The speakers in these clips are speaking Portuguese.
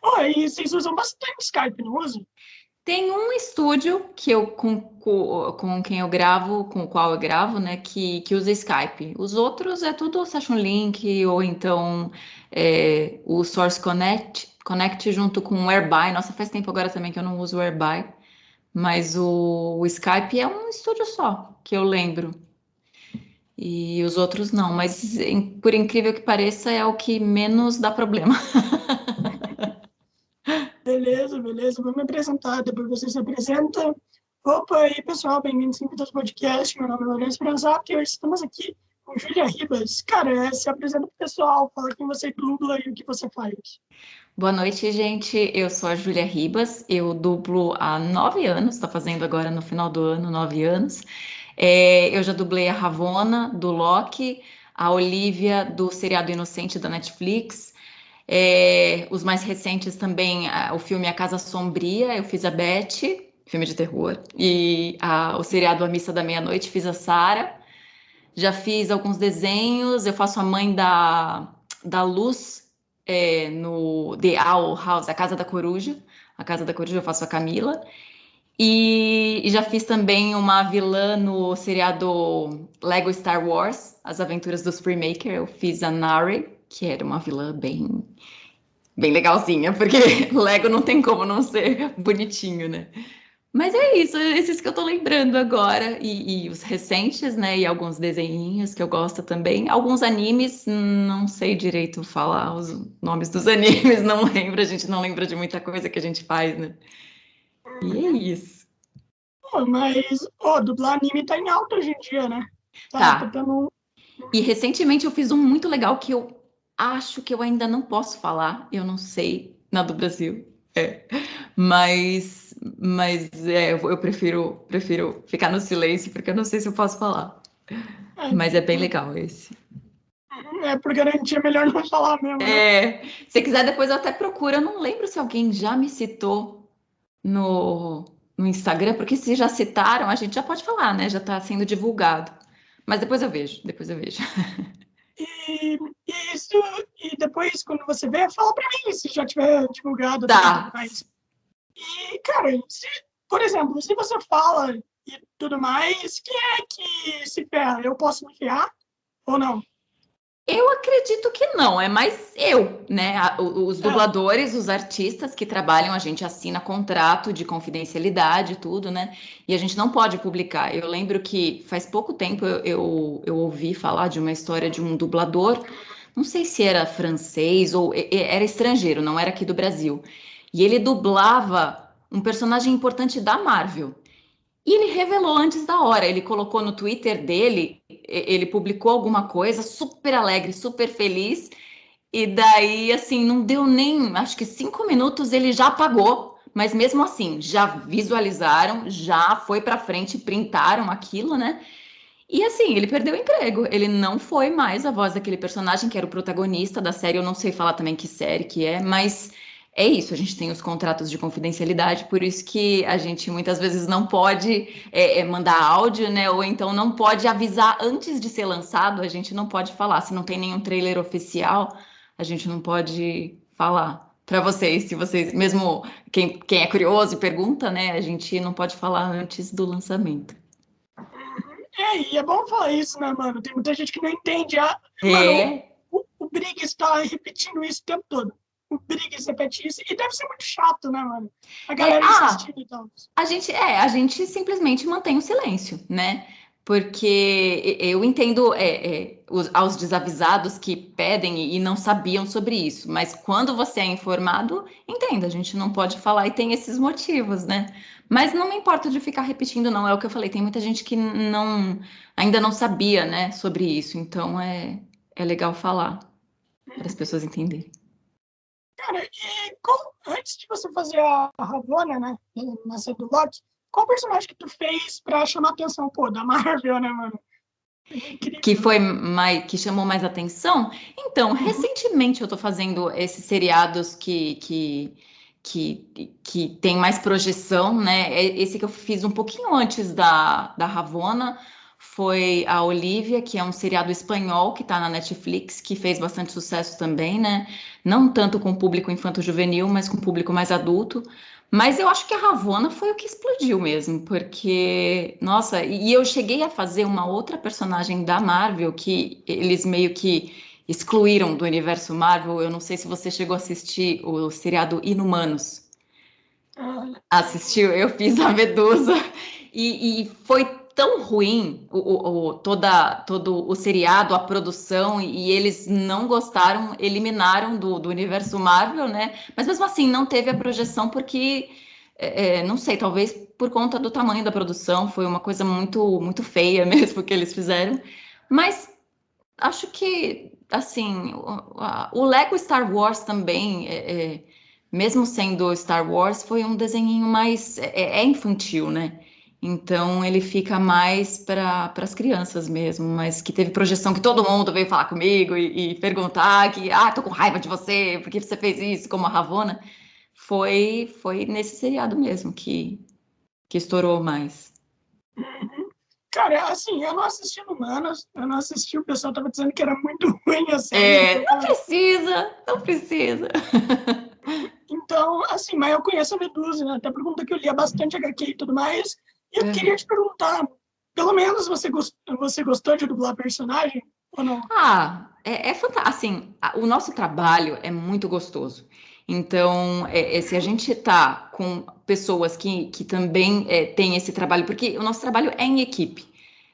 Oh, e vocês usam bastante Skype, não usam? Tem um estúdio que eu com quem eu gravo, com o qual eu gravo, né, que usa Skype. Os outros é tudo Session Link ou então o Source Connect junto com o Whereby. Nossa, faz tempo agora também que eu não uso o Whereby, mas o Skype é um estúdio só, que eu lembro. E os outros não, mas por incrível que pareça, é o que menos dá problema. Beleza, beleza. Vou me apresentar, depois você se apresenta. Opa, aí pessoal, bem-vindos ao Simples Podcast. Meu nome é Lourenço Franzato e hoje estamos aqui com Júlia Ribas. Cara, se apresenta pro pessoal, fala quem você dubla e o que você faz. Boa noite, gente. Eu sou a Júlia Ribas, eu dublo há 9 anos, está fazendo agora no final do ano 9 anos. Eu já dublei a Ravonna, do Loki, a Olivia, do seriado Inocente da Netflix. Os mais recentes também, o filme A Casa Sombria, eu fiz a Beth, filme de terror, e o seriado A Missa da Meia-Noite, fiz a Sarah. Já fiz alguns desenhos, eu faço a mãe da Luz no The Owl House, a Casa da Coruja. A Casa da Coruja eu faço a Camila. E já fiz também uma vilã no seriado Lego Star Wars, As Aventuras do Freemaker. Eu fiz a Nari, que era uma vilã bem legalzinha, porque Lego não tem como não ser bonitinho, né? Mas é isso, esses que eu tô lembrando agora, e os recentes, né? E alguns desenhinhos que eu gosto também. Alguns animes, não sei direito falar os nomes dos animes, não lembro, a gente não lembra de muita coisa que a gente faz, né? E é isso. Pô, mas, dublar anime tá em alta hoje em dia, né? Tá Tá. tendo. E recentemente eu fiz um muito legal que eu acho que eu ainda não posso falar, eu não sei, na do Brasil. É. Eu prefiro ficar no silêncio, porque eu não sei se eu posso falar. Mas é bem legal esse. Por garantia, é melhor não falar mesmo, né? Se quiser, depois eu até procuro. Eu não lembro se alguém já me citou no, no Instagram, porque se já citaram, a gente já pode falar, né? Já está sendo divulgado. Mas depois eu vejo, depois eu vejo. E isso, e depois, quando você vê, fala pra mim se já tiver divulgado até e tudo Tá. mais. E, cara, por exemplo, se você fala e tudo mais, quem é que se ferra? Eu posso me ferrar ou não? Eu acredito que não, é mais eu, né? Os É, dubladores, os artistas que trabalham, a gente assina contrato de confidencialidade, e tudo, né? E a gente não pode publicar. Eu lembro que faz pouco tempo eu ouvi falar de uma história de um dublador, não sei se era francês ou era estrangeiro, não era aqui do Brasil. E ele dublava um personagem importante da Marvel. E ele revelou antes da hora. Ele colocou no Twitter dele, ele publicou alguma coisa super alegre, super feliz. E daí, assim, não deu nem, acho que 5 minutos ele já apagou. Mas mesmo assim, já visualizaram, já foi para frente, printaram aquilo, né? E assim, ele perdeu o emprego. Ele não foi mais a voz daquele personagem que era o protagonista da série. Eu não sei falar também que série que é, mas é isso. A gente tem os contratos de confidencialidade, por isso que a gente muitas vezes não pode mandar áudio, né? Ou então não pode avisar antes de ser lançado. A gente não pode falar. Se não tem nenhum trailer oficial, a gente não pode falar. Para vocês, se vocês, mesmo quem é curioso e pergunta, né? A gente não pode falar antes do lançamento. e é bom falar isso, né, mano? Tem muita gente que não entende. Mano, É, o Briggs tá repetindo isso o tempo todo. O Briggs repete isso. E deve ser muito chato, né, mano? A é, galera ah, insistindo e tal. a gente simplesmente mantém o silêncio, né? Porque eu entendo aos desavisados que pedem e não sabiam sobre isso, mas quando você é informado, entenda, a gente não pode falar e tem esses motivos, né? Mas não me importo de ficar repetindo, não, é o que eu falei, tem muita gente que ainda não sabia, né, sobre isso, então é legal falar para as pessoas entenderem. Cara, antes de você fazer a Ravonna, né, na série do Loki, qual personagem que tu fez pra chamar a atenção, pô, da Marvel, né, mano? Que Incrível. foi mais, que chamou mais atenção. Então, Uhum. recentemente eu tô fazendo esses seriados que tem mais projeção, né? Esse que eu fiz um pouquinho antes da Ravonna foi a Olivia, que é um seriado espanhol que está na Netflix, que fez bastante sucesso também, né? Não tanto com o público infanto-juvenil, mas com o público mais adulto. Mas eu acho que a Ravonna foi o que explodiu mesmo, porque, nossa, e eu cheguei a fazer uma outra personagem da Marvel que eles meio que excluíram do universo Marvel. Eu não sei se você chegou a assistir o seriado Inumanos. Ah, Assistiu, eu fiz a Medusa e foi tão ruim todo o seriado, a produção, e eles não gostaram, eliminaram do universo Marvel, né? Mas mesmo assim, não teve a projeção porque, não sei, talvez por conta do tamanho da produção, foi uma coisa muito, muito feia mesmo que eles fizeram. Mas acho que, assim, o Lego Star Wars também, mesmo sendo Star Wars, foi um desenhinho mais, é infantil, né? Então ele fica mais para as crianças mesmo, mas que teve projeção que todo mundo veio falar comigo e perguntar que, tô com raiva de você, porque você fez isso, como a Ravonna, foi nesse seriado mesmo que estourou mais. uhum. Cara, assim, eu não assisti Humanos, eu não assisti, o pessoal tava dizendo que era muito ruim a série, É, não precisa, não precisa. então, assim, mas eu conheço a Medusa, né? Até por conta que eu lia bastante HQ e tudo mais, e eu queria te perguntar, pelo menos você gostou de dublar personagem ou não? É fantástico. Assim, o nosso trabalho é muito gostoso. Então, se a gente tá com pessoas que também têm esse trabalho, porque o nosso trabalho é em equipe.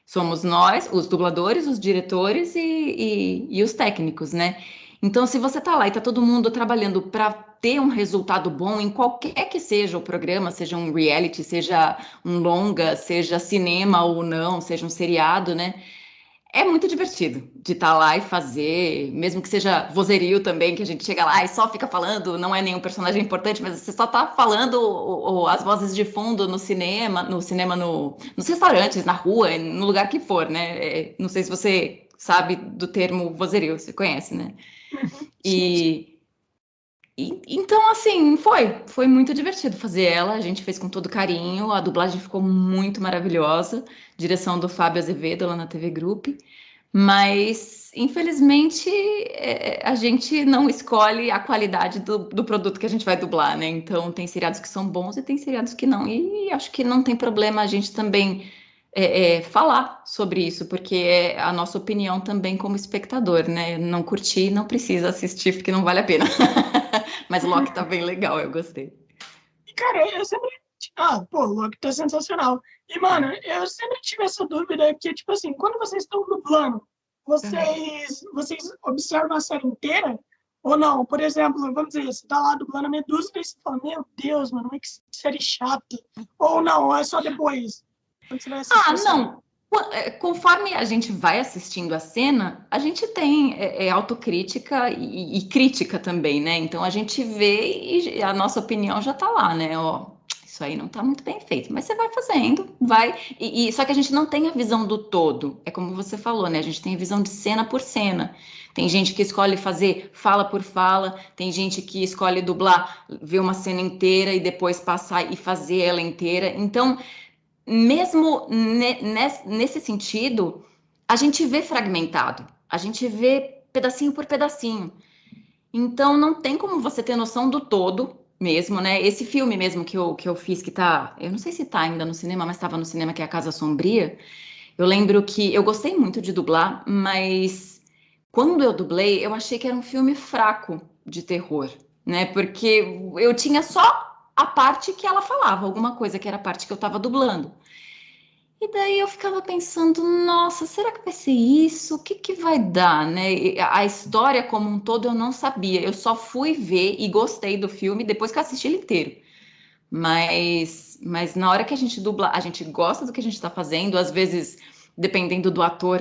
Somos nós, os dubladores, os diretores e os técnicos, né? Então, se você tá lá e tá todo mundo trabalhando para ter um resultado bom em qualquer que seja o programa, seja um reality, seja um longa, seja cinema ou não, seja um seriado, né? É muito divertido de estar lá e fazer, mesmo que seja vozerio também, que a gente chega lá e só fica falando, não é nenhum personagem importante, mas você só tá falando as vozes de fundo nos restaurantes, na rua, no lugar que for, né? Não sei se você sabe do termo vozerio, você conhece, né? Uhum. Sim, sim. E então, assim, foi muito divertido fazer ela. A gente fez com todo carinho. A dublagem ficou muito maravilhosa. Direção do Fábio Azevedo lá na TV Group. Mas, infelizmente, a gente não escolhe a qualidade do produto que a gente vai dublar, né? Então, tem seriados que são bons e tem seriados que não. E acho que não tem problema a gente também falar sobre isso, porque é a nossa opinião também como espectador, né? Não curtir, não precisa assistir, porque não vale a pena. Mas o Loki tá bem legal, eu gostei. E, cara, eu sempre. Pô, o Loki tá sensacional. E, mano, eu sempre tive essa dúvida que, tipo assim, quando vocês estão dublando, Aham. vocês observam a série inteira ou não? Por exemplo, vamos dizer, você tá lá dublando a Medusa e você fala, meu Deus, mano, que série chata. Ou não, é só depois, quando você vai assistir a série. Não. Conforme a gente vai assistindo a cena, a gente tem autocrítica e crítica também, né? Então a gente vê e a nossa opinião já tá lá, né? Ó, isso aí não tá muito bem feito, mas você vai fazendo, vai. Só que a gente não tem a visão do todo. É como você falou, né? A gente tem a visão de cena por cena. Tem gente que escolhe fazer fala por fala, tem gente que escolhe dublar, ver uma cena inteira e depois passar e fazer ela inteira. Então mesmo nesse sentido, a gente vê fragmentado, a gente vê pedacinho por pedacinho. Então, não tem como você ter noção do todo mesmo, né? Esse filme mesmo que eu fiz, que tá, eu não sei se tá ainda no cinema, mas estava no cinema, que é A Casa Sombria. Eu lembro que eu gostei muito de dublar, mas quando eu dublei, eu achei que era um filme fraco de terror, né? Porque eu tinha só a parte que ela falava, alguma coisa que era a parte que eu tava dublando. E daí eu ficava pensando, nossa, será que vai ser isso? O que que vai dar, né? E a história como um todo eu não sabia. Eu só fui ver e gostei do filme depois que eu assisti ele inteiro. Mas na hora que a gente dubla, a gente gosta do que a gente está fazendo. Às vezes, dependendo do ator,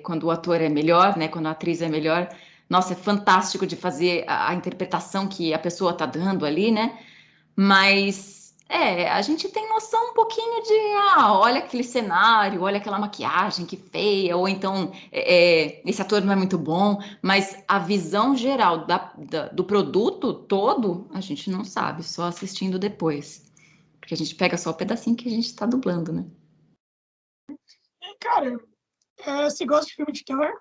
quando o ator é melhor, né? Quando a atriz é melhor, nossa, é fantástico de fazer a interpretação que a pessoa está dando ali, né? Mas a gente tem noção um pouquinho de, olha aquele cenário, olha aquela maquiagem que feia, ou então esse ator não é muito bom, mas a visão geral do produto todo, a gente não sabe, só assistindo depois. Porque a gente pega só o pedacinho que a gente está dublando, né? Cara, você gosta de filme de terror?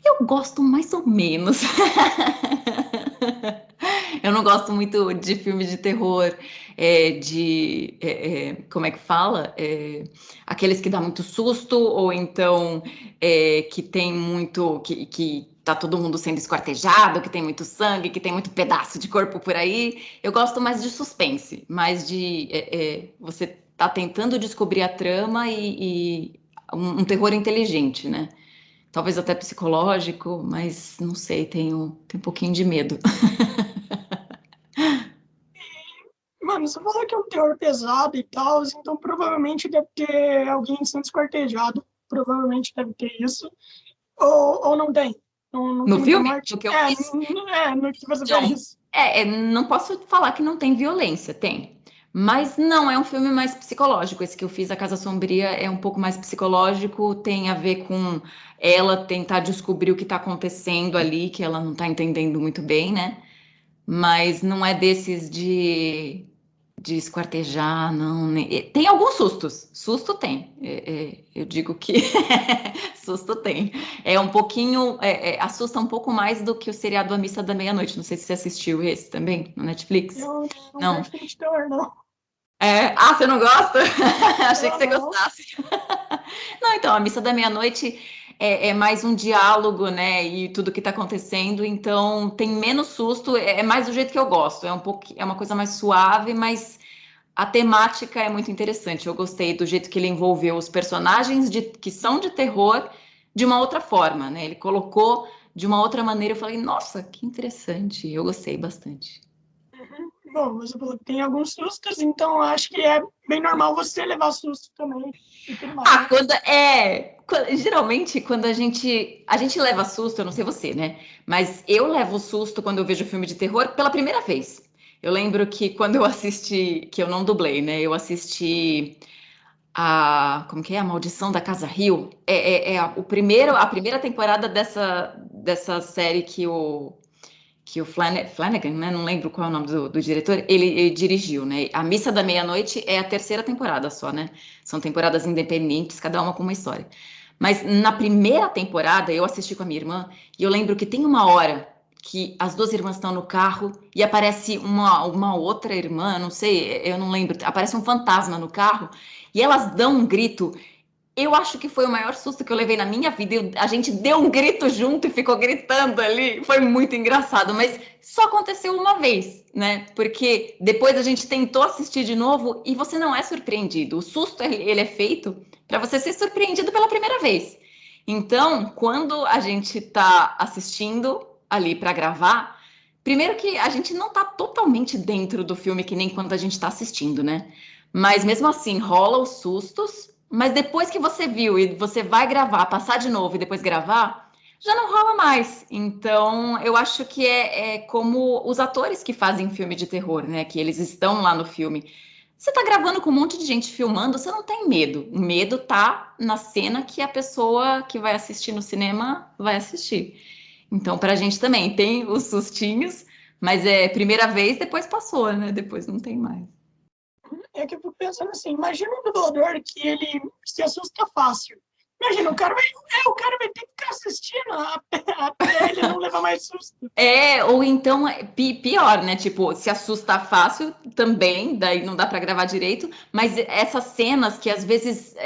Eu gosto mais ou menos. Eu não gosto muito de filme de terror, como é que fala? Aqueles que dá muito susto, ou então que tem muito, que tá todo mundo sendo esquartejado, que tem muito sangue, que tem muito pedaço de corpo por aí. Eu gosto mais de suspense, mais de você tá tentando descobrir a trama e um terror inteligente, né? Talvez até psicológico, mas não sei, tenho um pouquinho de medo. Mano, você falou que é um terror pesado e tal, então provavelmente deve ter alguém sendo esquartejado. Provavelmente deve ter isso. Ou não tem? Não No tem muita filme, morte? no que eu fiz, No que você não. fez. Não posso falar que não tem violência, tem. Mas não, é um filme mais psicológico. Esse que eu fiz, A Casa Sombria, é um pouco mais psicológico, tem a ver com ela tentar descobrir o que está acontecendo ali, que ela não está entendendo muito bem, né? Mas não é desses de esquartejar, não. Tem alguns sustos. Susto tem. Eu digo que susto tem. É um pouquinho. Assusta um pouco mais do que o seriado A Missa da Meia-Noite. Não sei se você assistiu esse também, no Netflix. Eu não Não. vejo filme de terror, não. Você não gosta? Achei que Eu você não. gostasse. Não, então, A Missa da Meia-Noite é mais um diálogo, né? E tudo que tá acontecendo, então tem menos susto, é mais do jeito que eu gosto. É uma coisa mais suave, mas a temática é muito interessante. Eu gostei do jeito que ele envolveu os personagens que são de terror de uma outra forma, né? Ele colocou de uma outra maneira. Eu falei, nossa, que interessante. Eu gostei bastante. Uhum. Bom, você falou que tem alguns sustos, então acho que é bem normal você levar susto também e tudo mais, Ah, né? geralmente quando a gente leva susto, eu não sei você, né? Mas eu levo susto quando eu vejo filme de terror pela primeira vez. Eu lembro que quando eu assisti, que eu não dublei, né? Eu assisti como que é? A Maldição da Casa Rio. A primeira temporada dessa série que o Flanagan, né? Não lembro qual é o nome do diretor, ele dirigiu, né? A Missa da Meia-Noite é a terceira temporada só, né? São temporadas independentes, cada uma com uma história. Mas na primeira temporada eu assisti com a minha irmã e eu lembro que tem uma hora que as duas irmãs estão no carro e aparece uma outra irmã, não sei, eu não lembro, aparece um fantasma no carro e elas dão um grito. Eu acho que foi o maior susto que eu levei na minha vida. A gente deu um grito junto e ficou gritando ali. Foi muito engraçado, mas só aconteceu uma vez, né? Porque depois a gente tentou assistir de novo e você não é surpreendido. O susto ele é feito para você ser surpreendido pela primeira vez. Então, quando a gente está assistindo ali para gravar, primeiro que a gente não está totalmente dentro do filme que nem quando a gente está assistindo, né? Mas mesmo assim, rola os sustos, mas depois que você viu e você vai gravar, passar de novo e depois gravar, já não rola mais. Então, eu acho que é como os atores que fazem filme de terror, né? Que eles estão lá no filme. Você tá gravando com um monte de gente filmando, você não tem medo. O medo tá na cena que a pessoa que vai assistir no cinema vai assistir. Então, pra gente também tem os sustinhos, mas é primeira vez, depois passou, né? Depois não tem mais. É que eu fico pensando assim, imagina um dublador que ele se assusta fácil. Imagina, o cara vai ter que ficar assistindo até ele não levar mais susto. Ou então, pior, né? Tipo, se assustar fácil também, daí não dá pra gravar direito, mas essas cenas que às vezes,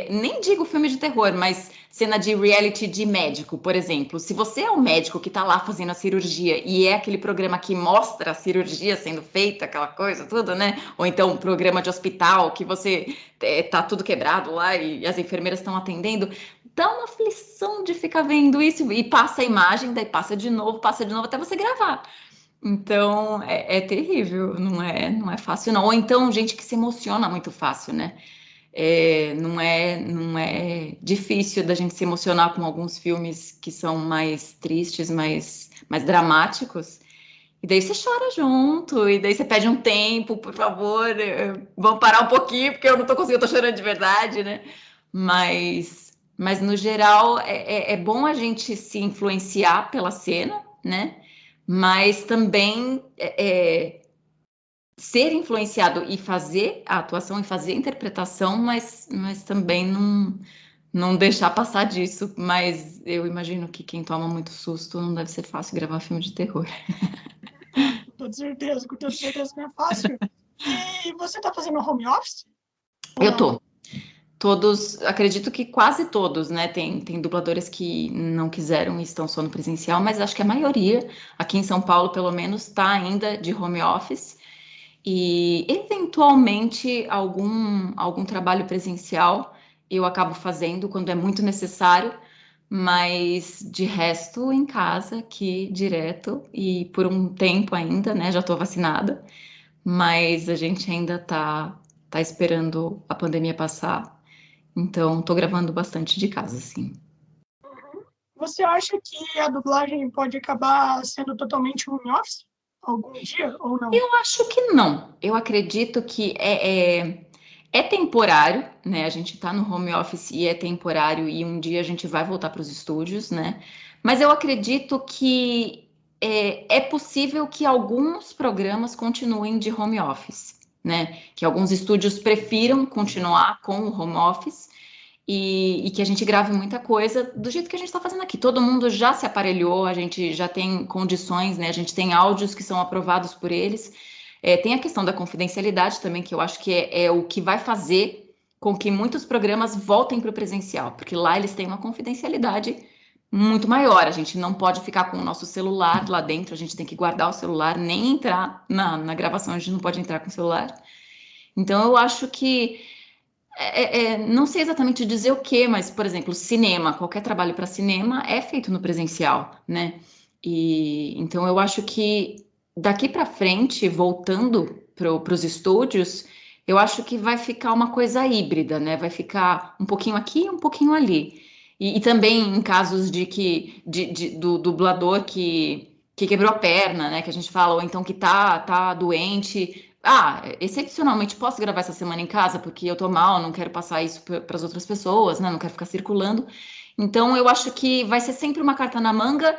nem digo filme de terror, mas cena de reality de médico, por exemplo. Se você é o médico que tá lá fazendo a cirurgia e é aquele programa que mostra a cirurgia sendo feita, aquela coisa, tudo, né? Ou então um programa de hospital que você tá tudo quebrado lá e as enfermeiras estão atendendo, dá uma aflição de ficar vendo isso e passa a imagem, daí passa de novo até você gravar. Então é terrível, não é fácil não. Ou então gente que se emociona muito fácil, né? Não é difícil da gente se emocionar com alguns filmes que são mais tristes, mais dramáticos. E daí você chora junto, e daí você pede um tempo, por favor, vamos parar um pouquinho, porque eu não tô conseguindo, eu tô chorando de verdade, né? Mas no geral, é bom a gente se influenciar pela cena, né? Mas também ser influenciado e fazer a atuação e fazer a interpretação, mas também não deixar passar disso, mas eu imagino que quem toma muito susto não deve ser fácil gravar filme de terror. Com toda certeza não é fácil. E você está fazendo home office ou Eu não? tô. Todos, acredito que quase todos, né? Tem dubladores que não quiseram e estão só no presencial, mas acho que a maioria, aqui em São Paulo, pelo menos, está ainda de home office. E eventualmente algum trabalho presencial eu acabo fazendo quando é muito necessário, mas de resto em casa aqui direto e por um tempo ainda, né? Já estou vacinada, mas a gente ainda tá esperando a pandemia passar, então estou gravando bastante de casa, sim. Você acha que a dublagem pode acabar sendo totalmente home office algum dia ou não? Eu acho que não. Eu acredito que é temporário, né? A gente tá no home office e é temporário e um dia a gente vai voltar para os estúdios, né? Mas eu acredito que é possível que alguns programas continuem de home office, né? Que alguns estúdios prefiram continuar com o home office e que a gente grave muita coisa do jeito que a gente está fazendo aqui. Todo mundo já se aparelhou, a gente já tem condições, né? A gente tem áudios que são aprovados por eles. Tem a questão da confidencialidade também, que eu acho que é o que vai fazer com que muitos programas voltem para o presencial, porque lá eles têm uma confidencialidade muito maior. A gente não pode ficar com o nosso celular lá dentro, a gente tem que guardar o celular, nem entrar na gravação, a gente não pode entrar com o celular. Então eu acho que não sei exatamente dizer o que, mas, por exemplo, cinema, qualquer trabalho para cinema é feito no presencial, né? E então eu acho que daqui para frente, voltando para os estúdios, eu acho que vai ficar uma coisa híbrida, né? Vai ficar um pouquinho aqui, um pouquinho ali. E também em casos do dublador que quebrou a perna, né? Que a gente fala, ou então que tá doente. Ah, excepcionalmente posso gravar essa semana em casa porque eu tô mal, não quero passar isso para as outras pessoas, né? Não quero ficar circulando. Então, eu acho que vai ser sempre uma carta na manga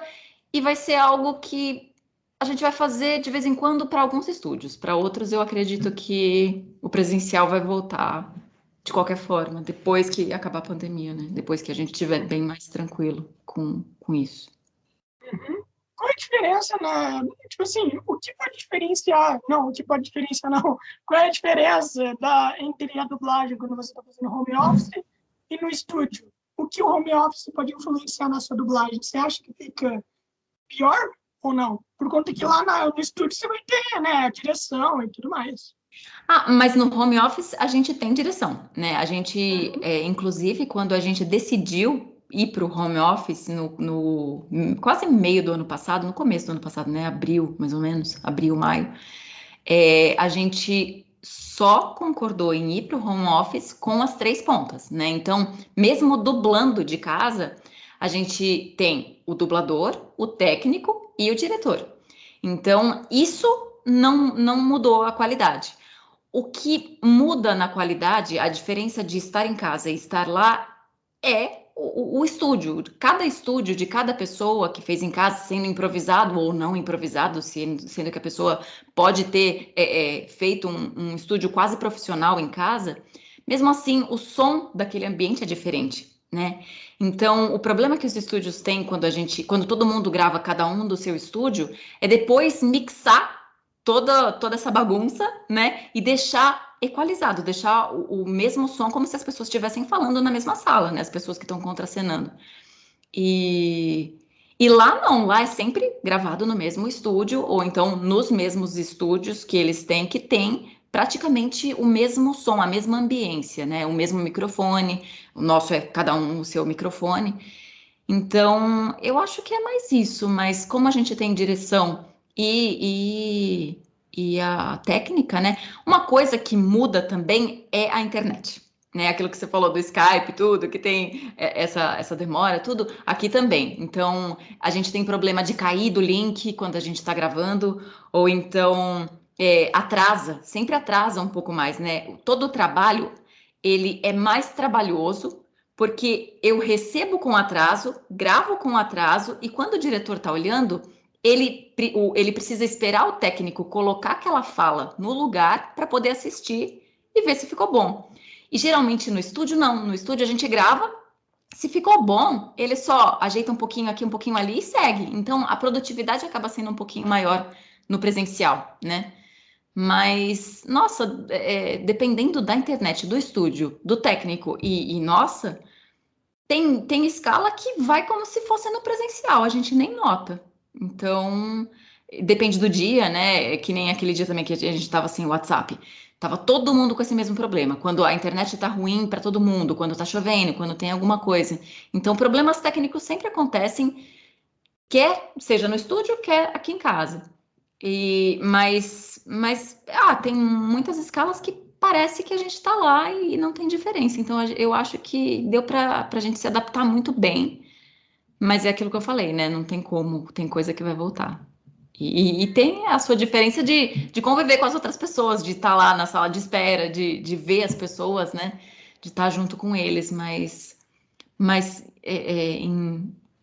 e vai ser algo que a gente vai fazer de vez em quando para alguns estúdios. Para outros, eu acredito que o presencial vai voltar de qualquer forma, depois que acabar a pandemia, né? Depois que a gente estiver bem mais tranquilo com isso. Uhum. Qual a diferença tipo assim, o que pode diferenciar, não, o que pode diferenciar não, qual é a diferença entre a dublagem quando você está fazendo home office e no estúdio? O que o home office pode influenciar na sua dublagem? Você acha que fica pior ou não? Por conta que lá no estúdio você vai ter, né, a direção e tudo mais. Ah, mas no home office a gente tem direção, né? A gente, Uhum. inclusive, quando a gente decidiu ir para o home office no quase meio do ano passado, no começo do ano passado, né? Abril, mais ou menos, abril, maio, a gente só concordou em ir para o home office com as três pontas, né? Então, mesmo dublando de casa, a gente tem o dublador, o técnico e o diretor. Então, isso não mudou a qualidade. O que muda na qualidade, a diferença de estar em casa e estar lá, é o estúdio. Cada estúdio de cada pessoa que fez em casa, sendo improvisado ou não improvisado, sendo que a pessoa pode ter feito um estúdio quase profissional em casa, mesmo assim, o som daquele ambiente é diferente. Né? Então, o problema que os estúdios têm quando todo mundo grava cada um do seu estúdio, é depois mixar toda essa bagunça, né? E deixar equalizado, deixar o mesmo som como se as pessoas estivessem falando na mesma sala, né? As pessoas que estão contracenando. E, e lá não, lá é sempre gravado no mesmo estúdio, ou então nos mesmos estúdios que eles têm, que tem praticamente o mesmo som, a mesma ambiência, né? O mesmo microfone, o nosso é cada um o seu microfone. Então, eu acho que é mais isso, mas como a gente tem direção e a técnica, né? Uma coisa que muda também é a internet, né? Aquilo que você falou do Skype, tudo, que tem essa demora, tudo, aqui também. Então, a gente tem problema de cair do link quando a gente está gravando, ou então atrasa, sempre atrasa um pouco mais, né? Todo o trabalho, ele é mais trabalhoso porque eu recebo com atraso, gravo com atraso, e quando o diretor está olhando, ele precisa esperar o técnico colocar aquela fala no lugar para poder assistir e ver se ficou bom. E geralmente no estúdio, não. No estúdio a gente grava, Se ficou bom, ele só ajeita um pouquinho aqui, um pouquinho ali e segue. Então, a produtividade acaba sendo um pouquinho maior no presencial, né? Mas, nossa, dependendo da internet, do estúdio, do técnico nossa, tem escala que vai como se fosse no presencial, a gente nem nota. Então, depende do dia, né? Que nem aquele dia também que a gente tava sem WhatsApp. Tava todo mundo com esse mesmo problema. Quando a internet tá ruim para todo mundo, quando tá chovendo, quando tem alguma coisa. Então, problemas técnicos sempre acontecem, quer seja no estúdio, quer aqui em casa. Tem muitas escalas que parece que a gente está lá e não tem diferença. Então, eu acho que deu para a gente se adaptar muito bem, mas é aquilo que eu falei, né? Não tem como, tem coisa que vai voltar. E tem a sua diferença de conviver com as outras pessoas, de estar lá na sala de espera, de ver as pessoas, né? De estar junto com eles,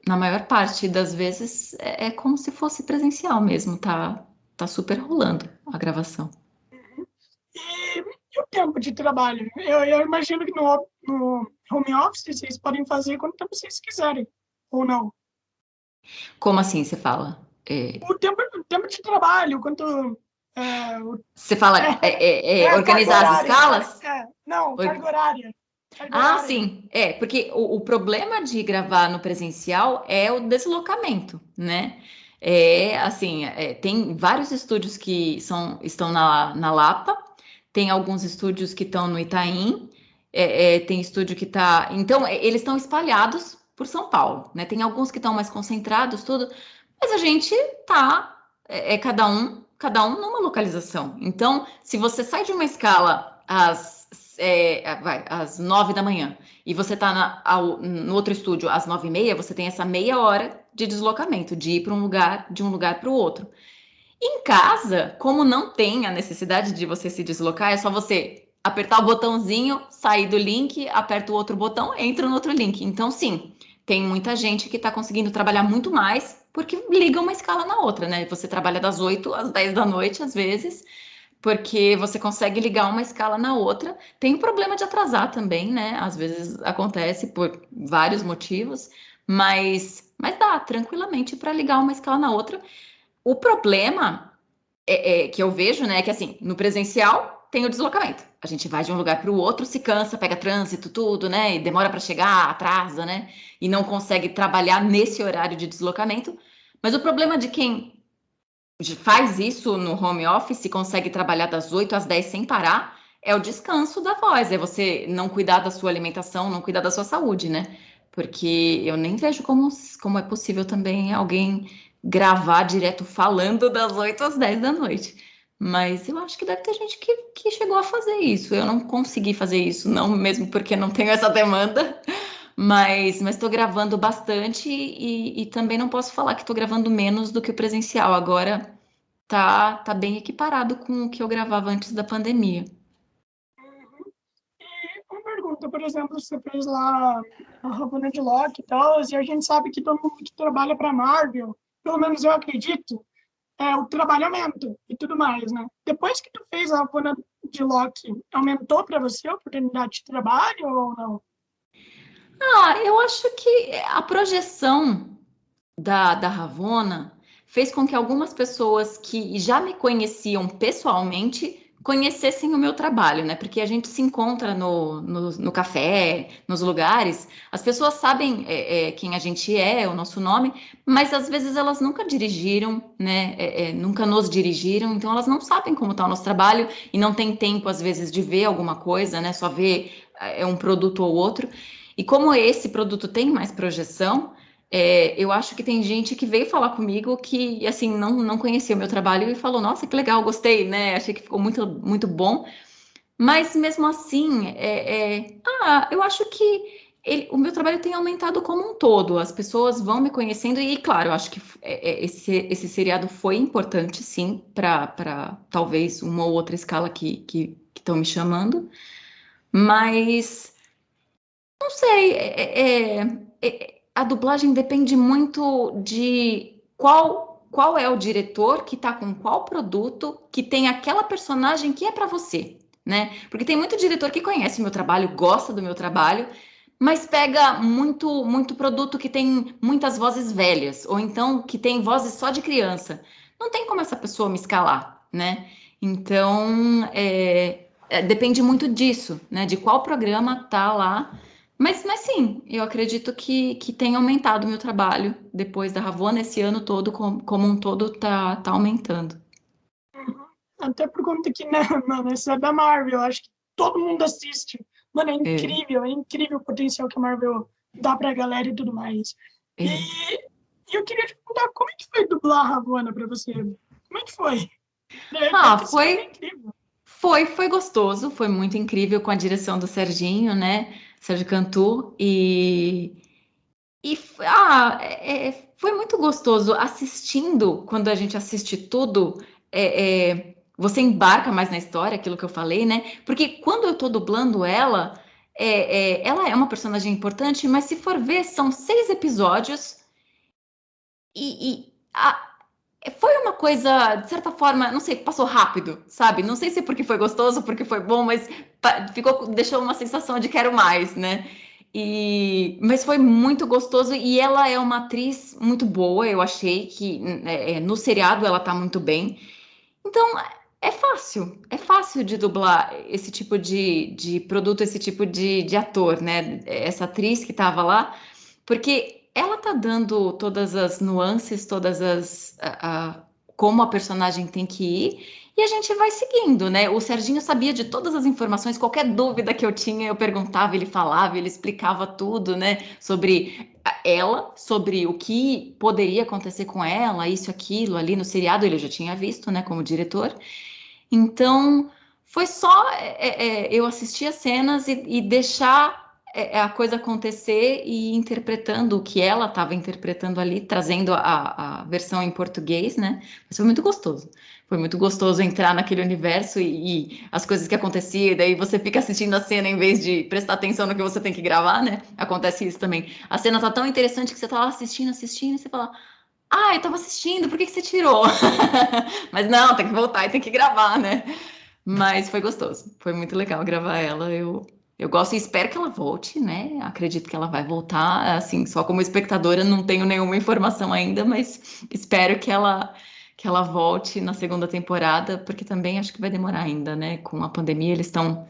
na maior parte das vezes é como se fosse presencial mesmo, tá super rolando a gravação. E o tempo de trabalho? Eu imagino que no home office vocês podem fazer quanto tempo vocês quiserem, ou não? Como assim você fala? O tempo de trabalho, quanto... É, Você fala carga organizar as horária. escalas? Não, carga horária. Carga Ah, horária. sim, porque o problema de gravar no presencial é o deslocamento, né? Tem vários estúdios que estão na Lapa, tem alguns estúdios que estão no Itaim, tem estúdio que está. Então, eles estão espalhados por São Paulo, né? Tem alguns que estão mais concentrados, tudo, mas a gente tá, cada um numa localização. Então, se você sai de uma escala às 9 da manhã e você está no outro estúdio às 9h30, você tem essa meia hora de deslocamento, de ir para um lugar, de um lugar para o outro. Em casa, como não tem a necessidade de você se deslocar, é só você apertar o botãozinho, sair do link, aperta o outro botão, entra no outro link. Então, sim, tem muita gente que está conseguindo trabalhar muito mais porque liga uma escala na outra, né? Você trabalha das 8 às 10 da noite, às vezes, porque você consegue ligar uma escala na outra. Tem o problema de atrasar também, né? Às vezes acontece por vários motivos, mas dá tranquilamente para ligar uma escala na outra. O problema que eu vejo, né, é que assim, no presencial tem o deslocamento. A gente vai de um lugar para o outro, se cansa, pega trânsito, tudo, né? E demora para chegar, atrasa, né? E não consegue trabalhar nesse horário de deslocamento. Mas o problema de quem faz isso no home office, consegue trabalhar das 8 às 10 sem parar, é o descanso da voz, é você não cuidar da sua alimentação, não cuidar da sua saúde, né? Porque eu nem vejo como é possível também alguém gravar direto falando das 8 às 10 da noite. Mas eu acho que deve ter gente que chegou a fazer isso. Eu não consegui fazer isso, não mesmo porque não tenho essa demanda, mas estou gravando bastante e também não posso falar que estou gravando menos do que o presencial. Agora tá bem equiparado com o que eu gravava antes da pandemia. E uma pergunta, por exemplo, você fez lá a Ravonna de Loki e tal, e a gente sabe que todo mundo que trabalha para Marvel, pelo menos eu acredito, o trabalho aumenta e tudo mais, né? Depois que tu fez a Ravonna de Loki, aumentou para você a oportunidade de trabalho ou não? Eu acho que a projeção da Ravonna fez com que algumas pessoas que já me conheciam pessoalmente conhecessem o meu trabalho, né? Porque a gente se encontra no café, nos lugares, as pessoas sabem quem a gente é, o nosso nome, mas às vezes elas nunca dirigiram, né? Nunca nos dirigiram, então elas não sabem como está o nosso trabalho e não tem tempo, às vezes, de ver alguma coisa, né? Só ver um produto ou outro. E como esse produto tem mais projeção, eu acho que tem gente que veio falar comigo que, assim, não conhecia o meu trabalho e falou, nossa, que legal, gostei, né? Achei que ficou muito, muito bom. Mas, mesmo assim, eu acho que o meu trabalho tem aumentado como um todo. As pessoas vão me conhecendo e, claro, eu acho que esse seriado foi importante, sim, para talvez uma ou outra escala que estão me chamando. Mas... Não sei, a dublagem depende muito de qual é o diretor que tá com qual produto que tem aquela personagem que é para você, né? Porque tem muito diretor que conhece o meu trabalho, gosta do meu trabalho, mas pega muito, muito produto que tem muitas vozes velhas, ou então que tem vozes só de criança. Não tem como essa pessoa me escalar, né? Então, depende muito disso, né? De qual programa tá lá. Mas sim, eu acredito que tem aumentado o meu trabalho depois da Ravonna. Esse ano todo, como um todo, tá aumentando. Uhum. Até por conta que, né, mano, essa é da Marvel, eu acho que todo mundo assiste. Mano, É, é incrível o potencial que a Marvel dá pra galera e tudo mais. E, é. e eu queria te perguntar, como é que foi dublar a Ravonna pra você? Como é que foi? Deve Ah, ter sido bem incrível. foi gostoso, foi muito incrível com a direção do Serginho, né? Sérgio Cantu. Foi muito gostoso assistindo, quando a gente assiste tudo, você embarca mais na história, aquilo que eu falei, né? Porque quando eu tô dublando ela, ela é uma personagem importante, mas se for ver, são 6 episódios foi uma coisa, de certa forma, não sei, passou rápido, sabe? Não sei se é porque foi gostoso, porque foi bom, mas deixou uma sensação de quero mais, né? Mas foi muito gostoso e ela é uma atriz muito boa, eu achei que no seriado ela tá muito bem. Então é fácil de dublar esse tipo de produto, esse tipo de ator, né? Essa atriz que tava lá, porque ela tá dando todas as nuances, como a personagem tem que ir, e a gente vai seguindo, né? O Serginho sabia de todas as informações, qualquer dúvida que eu tinha, eu perguntava, ele falava, ele explicava tudo, né? Sobre ela, sobre o que poderia acontecer com ela, isso, aquilo, ali no seriado, ele já tinha visto, né, como diretor. Então, foi só eu assistir as cenas e deixar a coisa acontecer e interpretando o que ela estava interpretando ali, trazendo a versão em português, né? Mas foi muito gostoso. Foi muito gostoso entrar naquele universo e as coisas que aconteciam, e daí você fica assistindo a cena em vez de prestar atenção no que você tem que gravar, né? Acontece isso também. A cena tá tão interessante que você tá lá assistindo, e você fala, eu tava assistindo, por que você tirou? Mas não, tem que voltar e tem que gravar, né? Mas foi gostoso, foi muito legal gravar ela. Eu gosto e espero que ela volte, né? Acredito que ela vai voltar. Assim, só como espectadora, não tenho nenhuma informação ainda, mas espero que ela volte na segunda temporada, porque também acho que vai demorar ainda, né? Com a pandemia, eles estão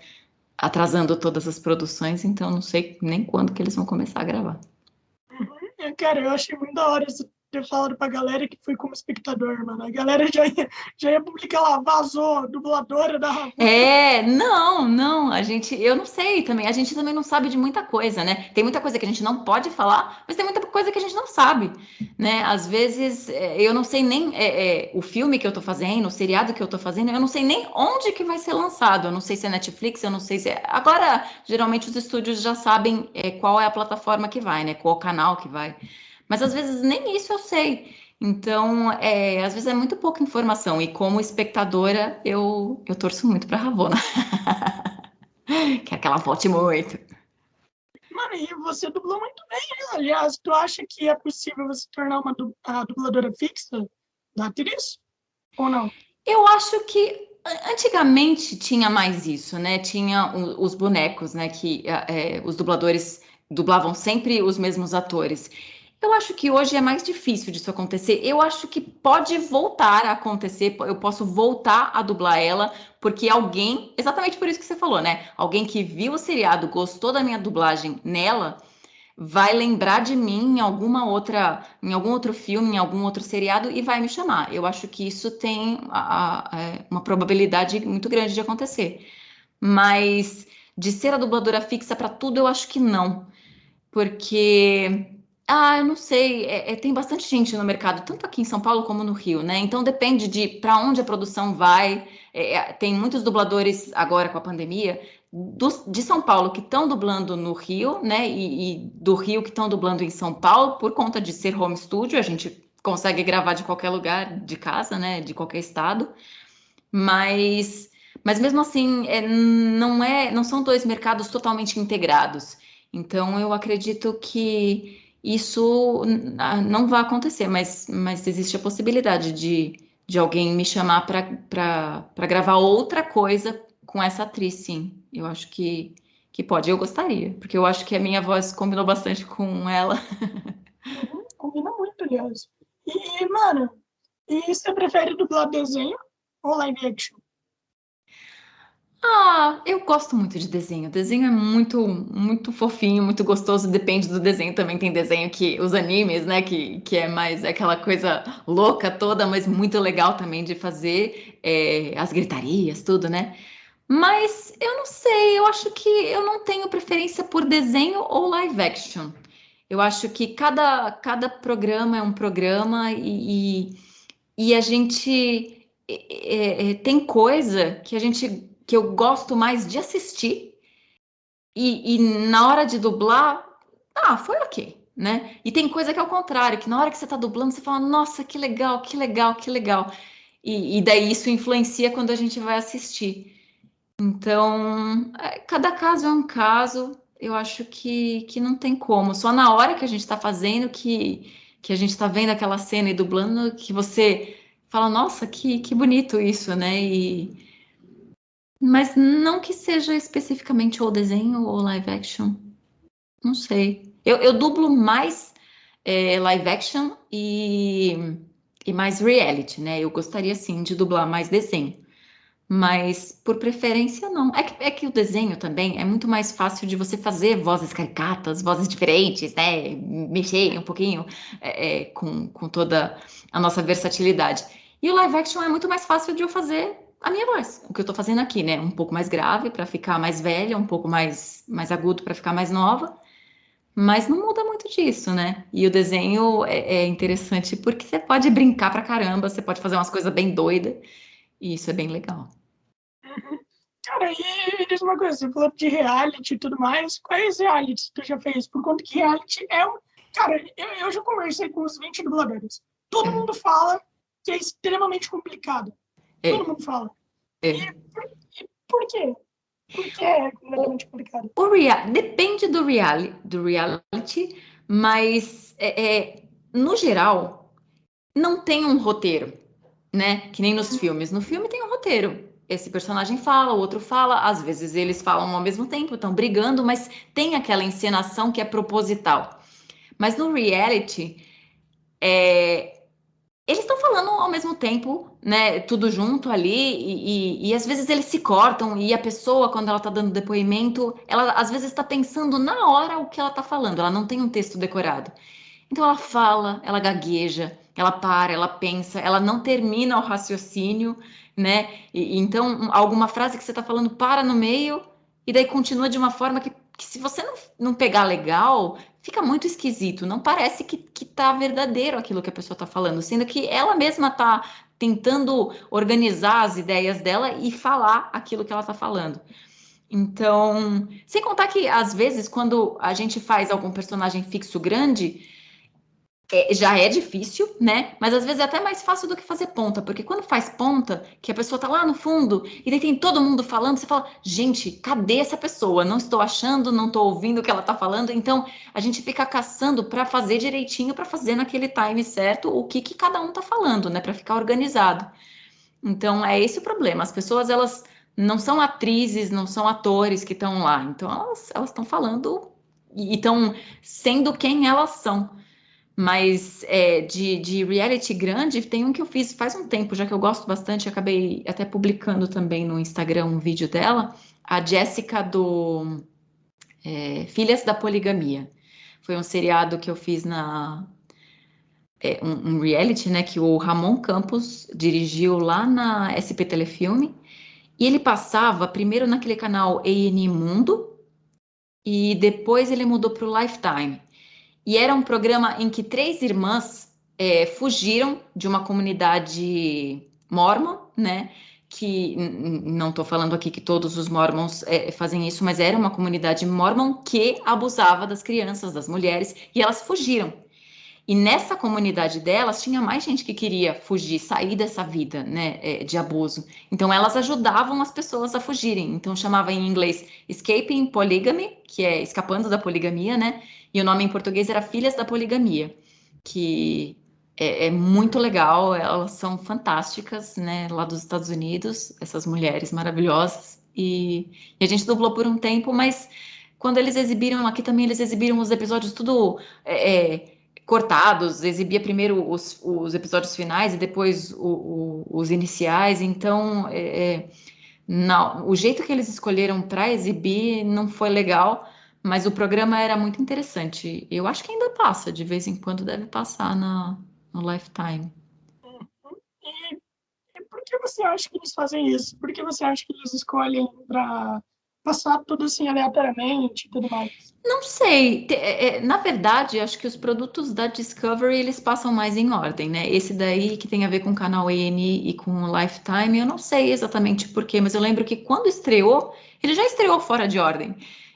atrasando todas as produções, então não sei nem quando que eles vão começar a gravar. Cara, eu achei muito da hora você ter falado pra galera que foi como espectador, mano. A galera já ia publicar lá, vazou, dubladora da Ravonna. Não, eu não sei também, a gente também não sabe de muita coisa, né? Tem muita coisa que a gente não pode falar, mas tem muita coisa que a gente não sabe, né? Às vezes, eu não sei nem o filme que eu tô fazendo, o seriado que eu tô fazendo, eu não sei nem onde que vai ser lançado, eu não sei se é Netflix, eu não sei se é... Agora, geralmente os estúdios já sabem qual é a plataforma que vai, né? Qual canal que vai, mas às vezes nem isso eu sei. Então, às vezes é muito pouca informação, e como espectadora, eu torço muito para Ravonna, quero que ela volte muito. Mano, e você dublou muito bem, né? Aliás, tu acha que é possível você tornar a dubladora fixa da atriz? Ou não? Eu acho que antigamente tinha mais isso, né? Tinha os bonecos, né? Que os dubladores dublavam sempre os mesmos atores. Eu acho que hoje é mais difícil disso acontecer. Eu acho que pode voltar a acontecer. Eu posso voltar a dublar ela, porque alguém, exatamente por isso que você falou, né? Alguém que viu o seriado, gostou da minha dublagem nela, vai lembrar de mim em algum outro filme, em algum outro seriado e vai me chamar. Eu acho que isso tem uma probabilidade muito grande de acontecer. Mas de ser a dubladora fixa para tudo, eu acho que não. Porque, eu não sei, tem bastante gente no mercado, tanto aqui em São Paulo como no Rio, né? Então depende de para onde a produção vai. Tem muitos dubladores agora com a pandemia de São Paulo que estão dublando no Rio, né? E do Rio que estão dublando em São Paulo, por conta de ser home studio, a gente consegue gravar de qualquer lugar de casa, né? De qualquer estado. Mas, mas mesmo assim, não são dois mercados totalmente integrados. Então, eu acredito que isso não vai acontecer, mas existe a possibilidade de alguém me chamar para gravar outra coisa com essa atriz, sim. Eu acho que pode. Eu gostaria, porque eu acho que a minha voz combinou bastante com ela. Uhum, combina muito, aliás. Mano, e você prefere dublar desenho ou live action? Ah, eu gosto muito de desenho. Desenho é muito fofinho, muito gostoso. Depende do desenho. Também tem desenho que os animes, né? Que é mais aquela coisa louca toda, mas muito legal também de fazer. As gritarias, tudo, né? Mas eu não sei. Eu acho que eu não tenho preferência por desenho ou live action. Eu acho que cada programa é um programa e a gente tem coisa que eu gosto mais de assistir e na hora de dublar, foi ok, né? E tem coisa que é o contrário, que na hora que você tá dublando, você fala, nossa, que legal, que legal, que legal. E daí isso influencia quando a gente vai assistir. Então, cada caso é um caso, eu acho que não tem como. Só na hora que a gente está fazendo, que a gente está vendo aquela cena e dublando, que você fala, nossa, que bonito isso, né? Mas não que seja especificamente ou desenho ou live action, não sei. Eu dublo mais live action e mais reality, né? Eu gostaria sim de dublar mais desenho. Mas por preferência, não. É que o desenho também é muito mais fácil de você fazer vozes caricatas, vozes diferentes, né? Mexer um pouquinho com toda a nossa versatilidade. E o live action é muito mais fácil de eu fazer a minha voz, o que eu tô fazendo aqui, né? Um pouco mais grave para ficar mais velha, um pouco mais agudo para ficar mais nova, mas não muda muito disso, né? E o desenho é interessante porque você pode brincar pra caramba, você pode fazer umas coisas bem doidas, e isso é bem legal. Uhum. Cara, e me diz uma coisa, você falou de reality e tudo mais, quais realities tu já fez? Por conta que reality é um... Cara, eu já conversei com uns 20 dubladores. Todo mundo fala que é extremamente complicado. Todo É, mundo fala. E é. e por quê? Por que é completamente O, complicado? depende do reality, mas no geral não tem um roteiro, né? Que nem nos Uhum. filmes. No filme tem um roteiro. Esse personagem fala, o outro fala, às vezes eles falam ao mesmo tempo, estão brigando, mas tem aquela encenação que é proposital. Mas no reality, eles estão falando ao mesmo tempo, né? Tudo junto ali, e às vezes eles se cortam, e a pessoa, quando ela tá dando depoimento, ela às vezes está pensando na hora o que ela tá falando, ela não tem um texto decorado. Então ela fala, ela gagueja, ela para, ela pensa, ela não termina o raciocínio, né? Então, alguma frase que você está falando para no meio e daí continua de uma forma que se você não pegar legal, fica muito esquisito. Não parece que tá verdadeiro aquilo que a pessoa está falando, sendo que ela mesma está tentando organizar as ideias dela e falar aquilo que ela está falando. Então, sem contar que às vezes, quando a gente faz algum personagem fixo grande, já é difícil, né? Mas às vezes é até mais fácil do que fazer ponta, porque quando faz ponta, que a pessoa tá lá no fundo e daí tem todo mundo falando, você fala, gente, cadê essa pessoa? Não estou achando, não estou ouvindo o que ela tá falando. Então a gente fica caçando para fazer direitinho, para fazer naquele time certo o que cada um tá falando, né? Para ficar organizado. Então é esse o problema. As pessoas elas não são atrizes, não são atores que estão lá. Então elas estão falando e estão sendo quem elas são. Mas de reality grande, tem um que eu fiz faz um tempo, já que eu gosto bastante, acabei até publicando também no Instagram um vídeo dela, a Jéssica do Filhas da Poligamia. Foi um seriado que eu fiz um reality, né, que o Ramon Campos dirigiu lá na SP Telefilme, e ele passava primeiro naquele canal A&E Mundo, e depois ele mudou para o Lifetime. E era um programa em que três irmãs fugiram de uma comunidade mórmon, né? Que não estou falando aqui que todos os mormons fazem isso, mas era uma comunidade mórmon que abusava das crianças, das mulheres, e elas fugiram. E nessa comunidade delas tinha mais gente que queria fugir, sair dessa vida, né, de abuso. Então elas ajudavam as pessoas a fugirem. Então chamava em inglês Escaping Polygamy, que é escapando da poligamia, né? E o nome em português era Filhas da Poligamia, que é muito legal. Elas são fantásticas, né? Lá dos Estados Unidos, essas mulheres maravilhosas. E a gente dublou por um tempo, mas quando eles exibiram aqui também, eles exibiram os episódios tudo cortados, exibia primeiro os episódios finais e depois os iniciais, então não, o jeito que eles escolheram para exibir não foi legal, mas o programa era muito interessante. Eu acho que ainda passa, de vez em quando deve passar no Lifetime. E, e por que você acha que eles fazem isso? Por que você acha que eles escolhem para passar tudo assim aleatoriamente e tudo mais? Não sei, na verdade, acho que os produtos da Discovery eles passam mais em ordem, né? Esse daí que tem a ver com o canal A&E e com o Lifetime, eu não sei exatamente por quê, mas eu lembro que quando estreou, ele já estreou fora de ordem.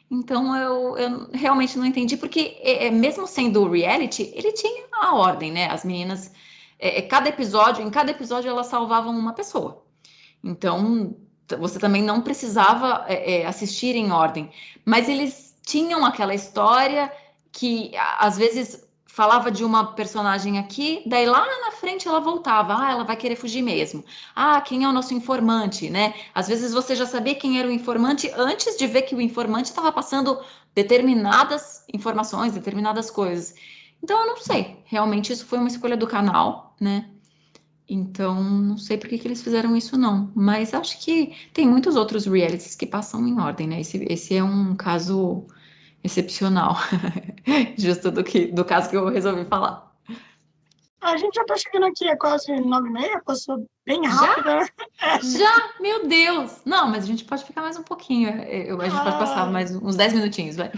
Então eu realmente não entendi, porque mesmo sendo reality, ele tinha a ordem, né? As meninas, em cada episódio elas salvavam uma pessoa. Então, você também não precisava assistir em ordem, mas eles tinham aquela história que às vezes falava de uma personagem aqui, daí lá na frente ela voltava, ela vai querer fugir mesmo. Quem é o nosso informante, né? Às vezes você já sabia quem era o informante antes de ver que o informante estava passando determinadas informações, determinadas coisas. Então eu não sei, realmente isso foi uma escolha do canal, né? Então, não sei por que que eles fizeram isso, não. Mas acho que tem muitos outros realities que passam em ordem, né? Esse é um caso excepcional. Justo do caso que eu resolvi falar. A gente já está chegando aqui, é quase 9h30, passou bem Já? rápido, né? Já? Meu Deus! Não, mas a gente pode ficar mais um pouquinho. A gente pode passar Ah, mais uns 10 minutinhos, vai.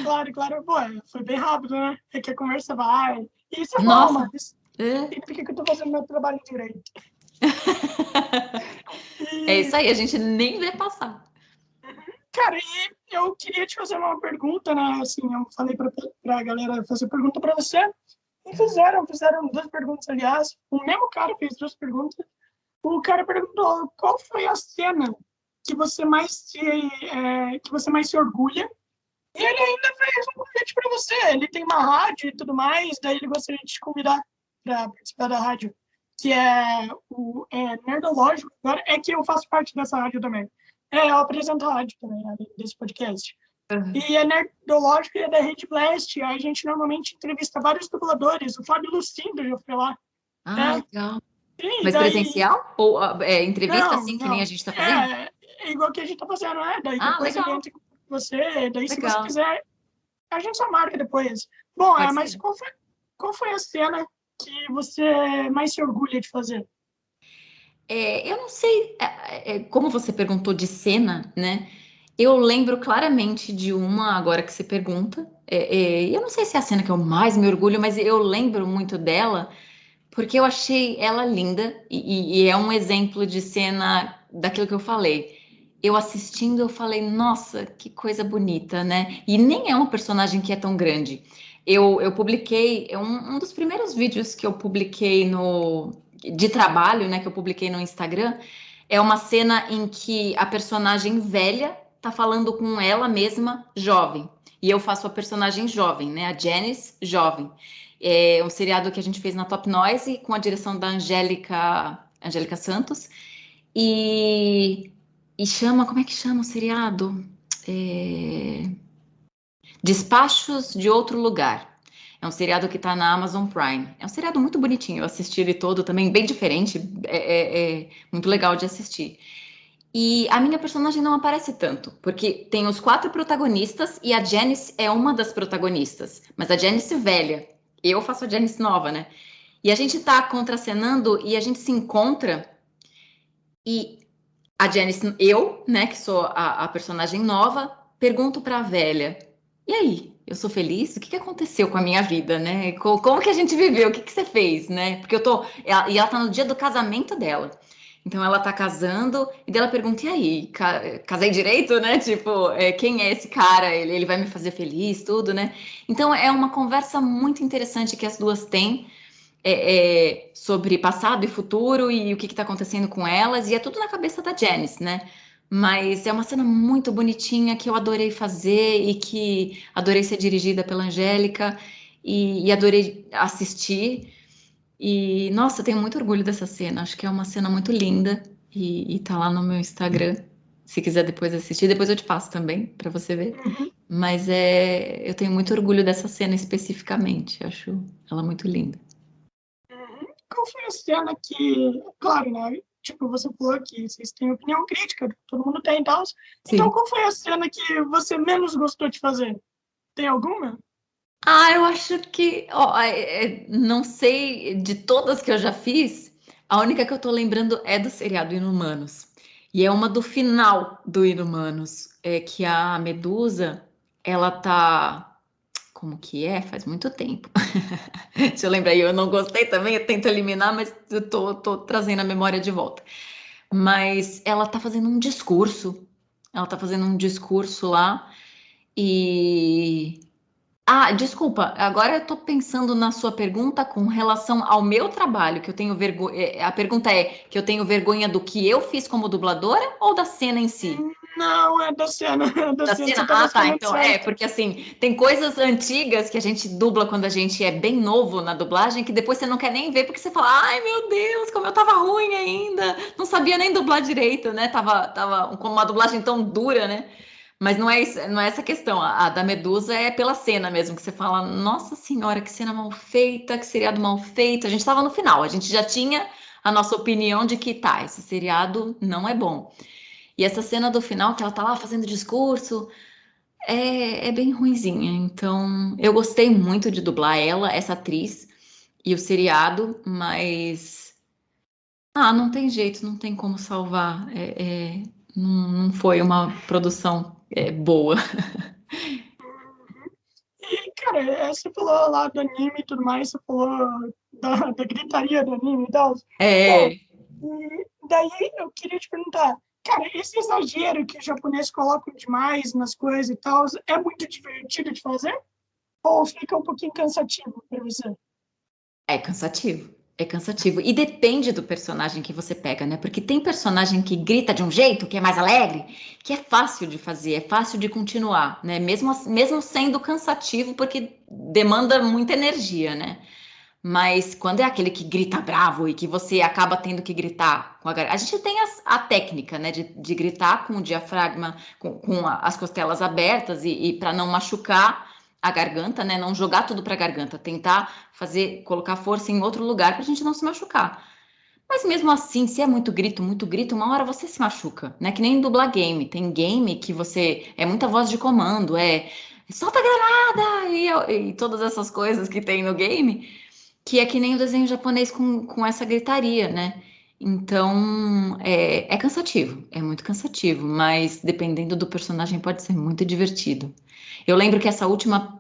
claro, claro. Pô, foi bem rápido, né? É que a conversa vai. E isso é bom, Nossa! mas É, significa que eu tô fazendo meu trabalho direito. é E, isso aí, a gente nem vê passar. cara, e eu queria te fazer uma pergunta, né? Assim, eu falei pra galera fazer pergunta pra você. E fizeram duas perguntas, aliás. O mesmo cara fez duas perguntas. O cara perguntou qual foi a cena que você mais se orgulha. E ele ainda fez um convite para você. Ele tem uma rádio e tudo mais, daí ele gostaria de te convidar para participar da rádio, que é o Nerdológico. Agora é que eu faço parte dessa rádio também. Eu apresento a rádio também, além desse podcast. E é Nerdológico e é da Rede Blast. A gente normalmente entrevista vários dubladores. O Fábio Lucindo já foi lá. É, Legal. sim, Mas daí. presencial? Ou entrevista Não, assim, que nem a não. gente está fazendo? É igual que a gente tá fazendo, né? Daí depois ele Legal, entra com você. Daí, se você legal. quiser, a gente só marca depois. Bom, Pode mas ser. qual foi a cena que você mais se orgulha de fazer? Eu não sei, como você perguntou de cena, né? Eu lembro claramente de uma agora que você pergunta. Eu não sei se é a cena que eu mais me orgulho, mas eu lembro muito dela porque eu achei ela linda e é um exemplo de cena daquilo que eu falei. Eu assistindo, eu falei, nossa, que coisa bonita, né? E nem é uma personagem que é tão grande. Eu publiquei, um dos primeiros vídeos que eu publiquei de trabalho, né, que eu publiquei no Instagram, é uma cena em que a personagem velha tá falando com ela mesma, jovem. E eu faço a personagem jovem, né, a Janice, jovem. É um seriado que a gente fez na Top Noise com a direção da Angélica Santos. E, como é que chama o seriado? É, Despachos de Outro Lugar. É um seriado que tá na Amazon Prime. É um seriado muito bonitinho, eu assisti ele todo também, bem diferente, é muito legal de assistir. E a minha personagem não aparece tanto, porque tem os quatro protagonistas e a Janice é uma das protagonistas, mas a Janice velha. Eu faço a Janice nova, né? E a gente tá contracenando e a gente se encontra e a Janice, eu, né, que sou a personagem nova, pergunto pra velha: e aí, eu sou feliz? O que que aconteceu com a minha vida, né? Como que a gente viveu? O que que você fez, né? Porque e ela tá no dia do casamento dela. Então ela tá casando e daí ela pergunta: e aí, casei direito, né? Tipo, quem é esse cara? Ele vai me fazer feliz, tudo, né? Então é uma conversa muito interessante que as duas têm sobre passado e futuro e o que está acontecendo com elas, e é tudo na cabeça da Janice, né? Mas é uma cena muito bonitinha que eu adorei fazer e que adorei ser dirigida pela Angélica e adorei assistir. E, nossa, eu tenho muito orgulho dessa cena. Acho que é uma cena muito linda e tá lá no meu Instagram. Se quiser depois assistir, depois eu te passo também para você ver. Mas eu tenho muito orgulho dessa cena especificamente. Acho ela muito linda. Uhum. Qual foi a cena que, claro, né? Tipo, você falou que vocês têm opinião crítica, todo mundo tem e tal. Então, Sim. qual foi a cena que você menos gostou de fazer? Tem alguma? Ah, eu acho que, ó, não sei, de todas que eu já fiz, a única que eu tô lembrando é do seriado Inumanos. E é uma do final do Inumanos, é que a Medusa, ela tá, como que é? Faz muito tempo. Deixa eu lembrar aí, eu não gostei também, eu tento eliminar, mas eu tô trazendo a memória de volta. Mas ela tá fazendo um discurso, ela tá fazendo um discurso lá e ah, desculpa, agora eu tô pensando na sua pergunta com relação ao meu trabalho, que eu tenho vergonha. A pergunta é que eu tenho vergonha do que eu fiz como dubladora ou da cena em si? Não, é da cena, é da Da cena, você cena? estava Ah, tá. escolhendo Então, certo. porque assim, tem coisas antigas que a gente dubla quando a gente é bem novo na dublagem, que depois você não quer nem ver, porque você fala, ai meu Deus, como eu tava ruim ainda, não sabia nem dublar direito, né? Tava com uma dublagem tão dura, né? Mas não é isso, não é essa questão. A da Medusa é pela cena mesmo, que você fala, nossa senhora, que cena mal feita, que seriado mal feito. A gente estava no final, a gente já tinha a nossa opinião de que tá, esse seriado não é bom. E essa cena do final, que ela tá lá fazendo discurso, é bem ruinzinha. Então, eu gostei muito de dublar ela, essa atriz, e o seriado, mas. Ah, não tem jeito, não tem como salvar. Não foi uma produção boa. E, cara, você falou lá do anime e tudo mais, você falou da gritaria do anime e tal. Pô, É, e daí eu queria te perguntar, cara, esse exagero que os japoneses colocam demais nas coisas e tal, é muito divertido de fazer? Ou fica um pouquinho cansativo para você? é cansativo. É cansativo. E depende do personagem que você pega, né? Porque tem personagem que grita de um jeito, que é mais alegre, que é fácil de fazer, é fácil de continuar, né? Mesmo sendo cansativo, porque demanda muita energia, né? Mas quando é aquele que grita bravo e que você acaba tendo que gritar com a garganta. A gente tem a técnica, né, de gritar com o diafragma, com as costelas abertas e para não machucar a garganta, né, não jogar tudo para a garganta, tentar colocar força em outro lugar para a gente não se machucar. Mas mesmo assim, se é muito grito, uma hora você se machuca, né? Que nem dublar game. Tem game que você é muita voz de comando, solta a granada e todas essas coisas que tem no game que é que nem o desenho japonês com essa gritaria, né? Então, é cansativo, é muito cansativo, mas dependendo do personagem pode ser muito divertido. Eu lembro que essa última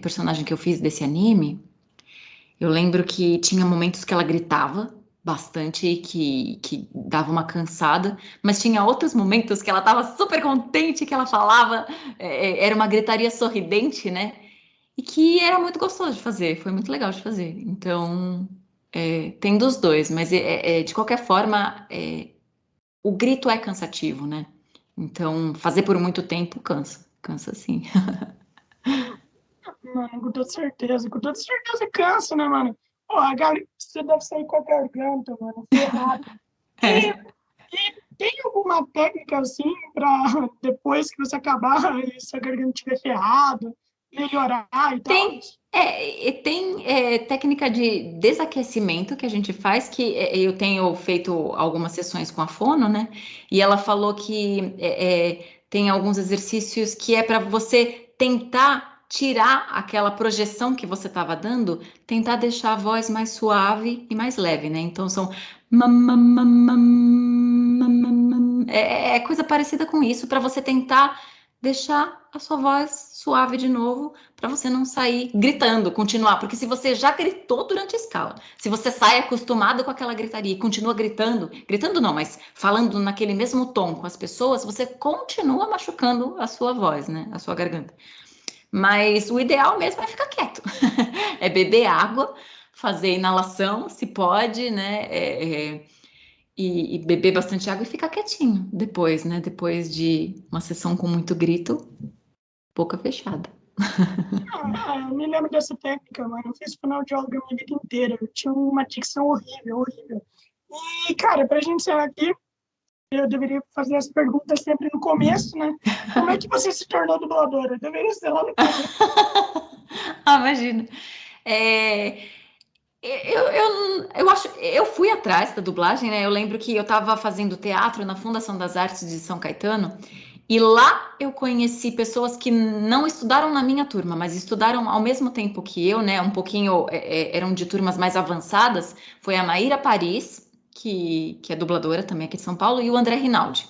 personagem que eu fiz desse anime, eu lembro que tinha momentos que ela gritava bastante e que dava uma cansada, mas tinha outros momentos que ela estava super contente, que ela falava, era uma gritaria sorridente, né? E que era muito gostoso de fazer, foi muito legal de fazer. Então, tem dos dois, mas de qualquer forma, o grito é cansativo, né? Então, fazer por muito tempo cansa, cansa sim. Mano, com toda certeza cansa, né, mano? Pô, você deve sair com a garganta, mano, ferrado. E, É. e tem alguma técnica, assim, pra depois que você acabar e sua garganta estiver ferrada, melhorar e tal? Tem técnica de desaquecimento que a gente faz, que eu tenho feito algumas sessões com a Fono, né? E ela falou que tem alguns exercícios que é para você tentar tirar aquela projeção que você estava dando, tentar deixar a voz mais suave e mais leve, né? Então são mam, mam, mam, mam, mam, mam, mam. É coisa parecida com isso, para você tentar deixar a sua voz suave de novo para você não sair gritando, continuar, porque se você já gritou durante a escala, se você sai acostumado com aquela gritaria e continua gritando, gritando não, mas falando naquele mesmo tom com as pessoas, você continua machucando a sua voz, né, a sua garganta. Mas o ideal mesmo é ficar quieto, é beber água, fazer inalação, se pode, né, e beber bastante água e ficar quietinho depois, né, depois de uma sessão com muito grito, boca fechada. Eu me lembro dessa técnica, mano. Eu fiz fonoaudióloga a minha vida inteira. Eu tinha uma dicção horrível, horrível. E, cara, pra gente encerrar aqui, Eu deveria fazer as perguntas sempre no começo, né? Como é que você se tornou dubladora? Eu deveria ser lá no começo. Ah, imagina. É, eu acho, eu fui atrás da dublagem, né? Eu lembro que eu estava fazendo teatro na Fundação das Artes de São Caetano, e lá eu conheci pessoas que não estudaram na minha turma, mas estudaram ao mesmo tempo que eu, né? Um pouquinho, eram de turmas mais avançadas. Foi a Maíra Paris, que é dubladora também aqui de São Paulo, e o André Rinaldi,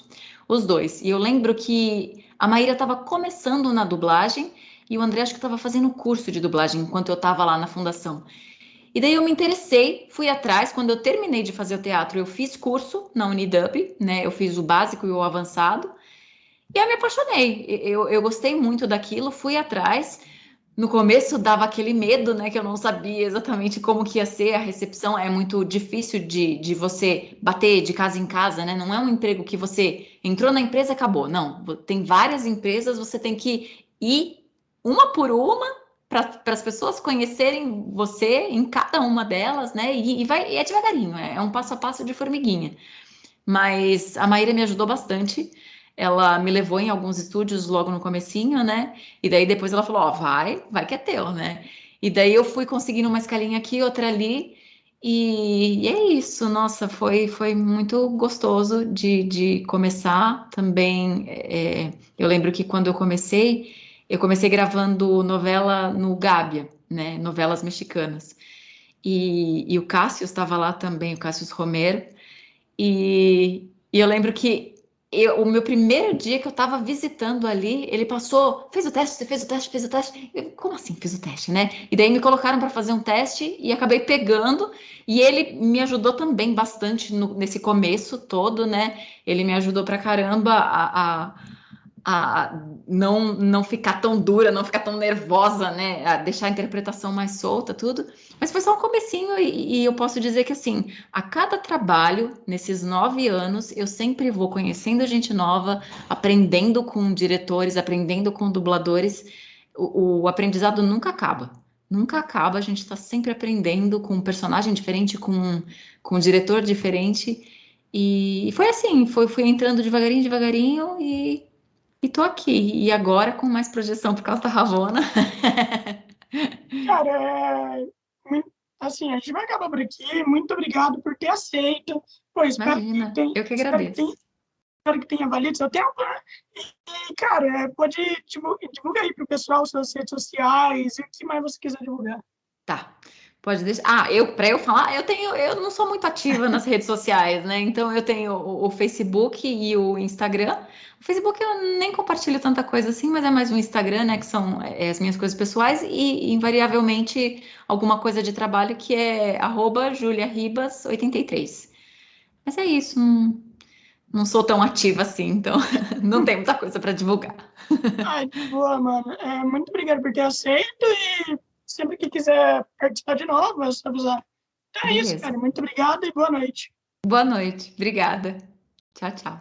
os dois. E eu lembro que a Maíra estava começando na dublagem e o André acho que estava fazendo curso de dublagem enquanto eu estava lá na fundação. E daí eu me interessei, fui atrás. Quando eu terminei de fazer o teatro, eu fiz curso na Unidub, né? Eu fiz o básico e o avançado. E eu me apaixonei. Eu gostei muito daquilo, fui atrás. No começo dava aquele medo, né? Que eu não sabia exatamente como que ia ser. A recepção é muito difícil de você bater de casa em casa, né? Não é um emprego que você entrou na empresa e acabou. Não, tem várias empresas, você tem que ir uma por uma para as pessoas conhecerem você em cada uma delas, né? E é devagarinho, é um passo a passo de formiguinha. Mas a Maíra me ajudou bastante. Ela me levou em alguns estúdios logo no comecinho, né? E daí depois ela falou, ó, vai que é teu, né? E daí eu fui conseguindo uma escalinha aqui, outra ali. E é isso, nossa, foi muito gostoso de começar também. Eu lembro que quando eu comecei gravando novela no Gábia, né? Novelas mexicanas. E o Cássio estava lá também, o Cássio Romero. E eu lembro que o meu primeiro dia que eu estava visitando ali, ele passou, fez o teste, você fez o teste, fez o teste. Como assim fiz o teste, né? E daí me colocaram para fazer um teste e acabei pegando. E ele me ajudou também bastante nesse começo todo, né? Ele me ajudou pra caramba a não ficar tão dura, não ficar tão nervosa, né? A deixar a interpretação mais solta, tudo. Mas foi só um comecinho e eu posso dizer que assim, a cada trabalho, nesses 9 anos, eu sempre vou conhecendo gente nova, aprendendo com diretores, aprendendo com dubladores. O aprendizado nunca acaba. Nunca acaba, a gente está sempre aprendendo com um personagem diferente, com um diretor diferente. E foi assim, fui entrando devagarinho, devagarinho e tô aqui. E agora com mais projeção por causa da Ravona. Cara, assim, a gente vai acabar por aqui. Muito obrigado por ter aceito. Pô, Imagina, eu que agradeço. espero que tenha valido seu tempo, né? E, cara, pode divulgar aí pro pessoal suas redes sociais e o que mais você quiser divulgar. Tá. Pode deixar. Ah, para eu falar, eu não sou muito ativa nas redes sociais, né? Então eu tenho o Facebook e o Instagram. O Facebook eu nem compartilho tanta coisa assim, mas é mais o Instagram, né? Que são as minhas coisas pessoais e invariavelmente alguma coisa de trabalho que é @juliaribas83. Mas é isso, não sou tão ativa assim, então não tem muita coisa para divulgar. Ah, de boa, mano. Muito obrigado por ter aceito e sempre que quiser participar de novo, é só avisar. Então é isso, Beleza. cara. Muito obrigado e boa noite. Boa noite. Obrigada. Tchau, tchau.